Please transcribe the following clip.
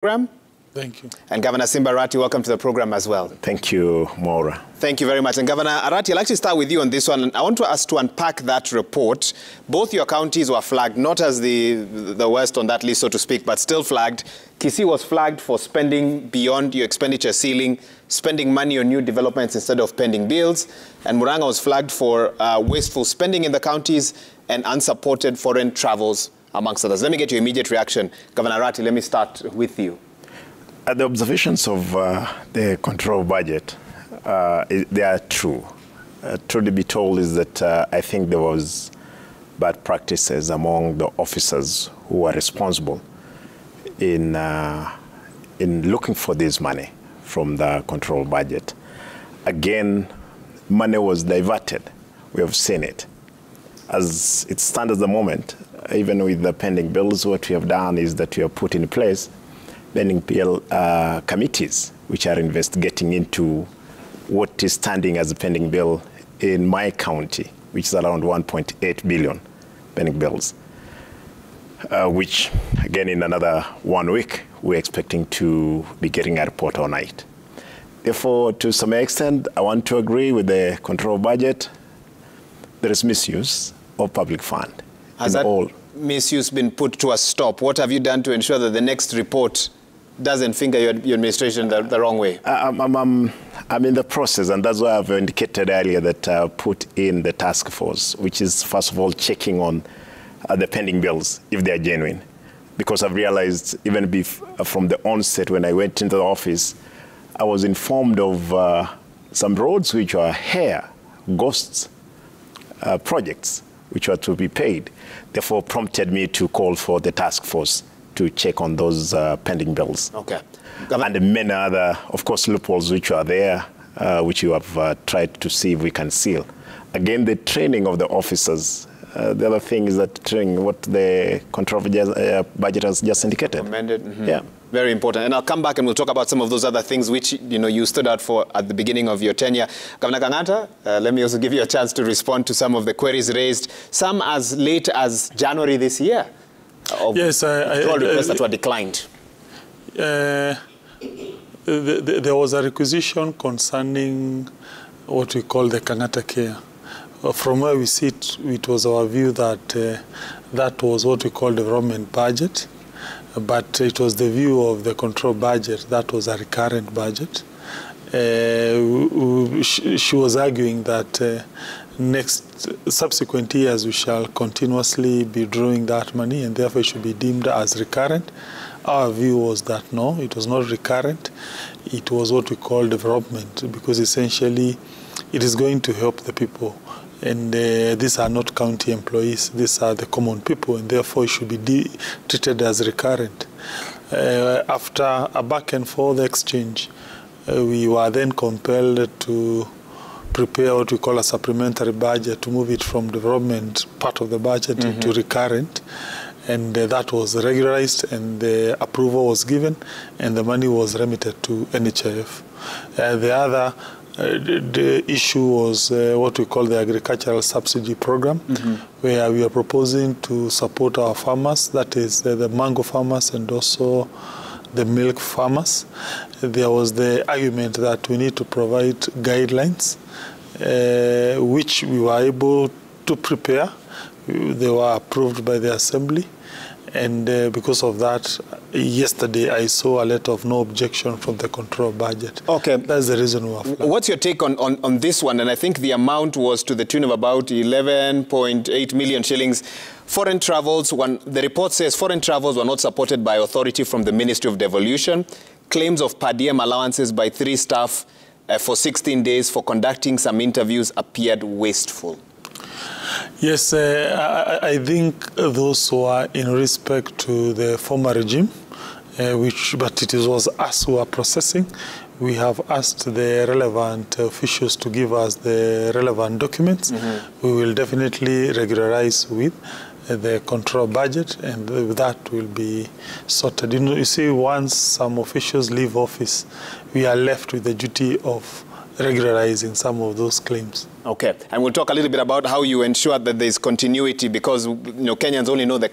program. Thank you. And Governor Simba Arati, welcome to the program as well. Thank you, Maura. Thank you very much. And Governor Arati, I'll actually start with you on this one. I want us to unpack that report. Both your counties were flagged, not as the worst on that list, so to speak, but still flagged. Kisii was flagged for spending beyond your expenditure ceiling, spending money on new developments instead of pending bills. And Murang'a was flagged for wasteful spending in the counties and unsupported foreign travels, amongst others. Let me get your immediate reaction. Governor Arati, let me start with you. The observations of the control budget, they are true. True to be told is that I think there was bad practices among the officers who were responsible in looking for this money from the control budget. Again, money was diverted. We have seen it. As it stands at the moment, even with the pending bills, what we have done is that we have put in place pending bill committees, which are investigating into what is standing as a pending bill in my county, which is around 1.8 billion pending bills, which, again, in another 1 week, we're expecting to be getting a report on it. Therefore, to some extent, I want to agree with the control budget. There is misuse of public fund. Has that misuse been put to a stop? What have you done to ensure that the next report doesn't finger your administration the wrong way? I'm in the process, and that's why I've indicated earlier that I put in the task force, which is, first of all, checking on the pending bills, if they are genuine. Because I've realized, even from the onset when I went into the office, I was informed of some roads which are ghosts projects, which were to be paid. Therefore, prompted me to call for the task force to check on those pending bills. Okay. And many other, of course, loopholes which are there, which you have tried to see if we can seal. Again, the training of the officers. The other thing is that training, what the control budget has just indicated. Recommended. Mm-hmm. Yeah. Very important. And I'll come back and we'll talk about some of those other things which, you stood out for at the beginning of your tenure. Governor Kang'ata, let me also give you a chance to respond to some of the queries raised, some as late as January this year. Yes, requests that were declined. There was a requisition concerning what we call the Kang'ata Care. From where we sit, it was our view that that was what we call development budget, but it was the view of the control budget that was a recurrent budget. She was arguing that subsequent years we shall continuously be drawing that money and therefore it should be deemed as recurrent. Our view was that no, it was not recurrent. It was what we call development, because essentially it is going to help the people. And these are not county employees, these are the common people, and therefore it should be treated as recurrent. After a back and forth exchange, we were then compelled to prepare what we call a supplementary budget to move it from development part of the budget into recurrent. And that was regularized, and the approval was given, and the money was remitted to NHIF. The issue was what we call the agricultural subsidy program, where we are proposing to support our farmers, that is the mango farmers and also the milk farmers. There was the argument that we need to provide guidelines, which we were able to prepare. They were approved by the Assembly. And because of that, yesterday I saw a letter of no objection from the control budget. Okay. That's the reason why. What's your take on this one? And I think the amount was to the tune of about 11.8 million shillings. Foreign travels, the report says foreign travels were not supported by authority from the Ministry of Devolution. Claims of per diem allowances by 3 staff for 16 days for conducting some interviews appeared wasteful. Yes, I think those were in respect to the former regime, but it was us who are processing. We have asked the relevant officials to give us the relevant documents. We will definitely regularize with the control budget, and that will be sorted. You see, once some officials leave office, we are left with the duty of regularizing some of those claims. Okay, and we'll talk a little bit about how you ensure that there's continuity, because Kenyans only know the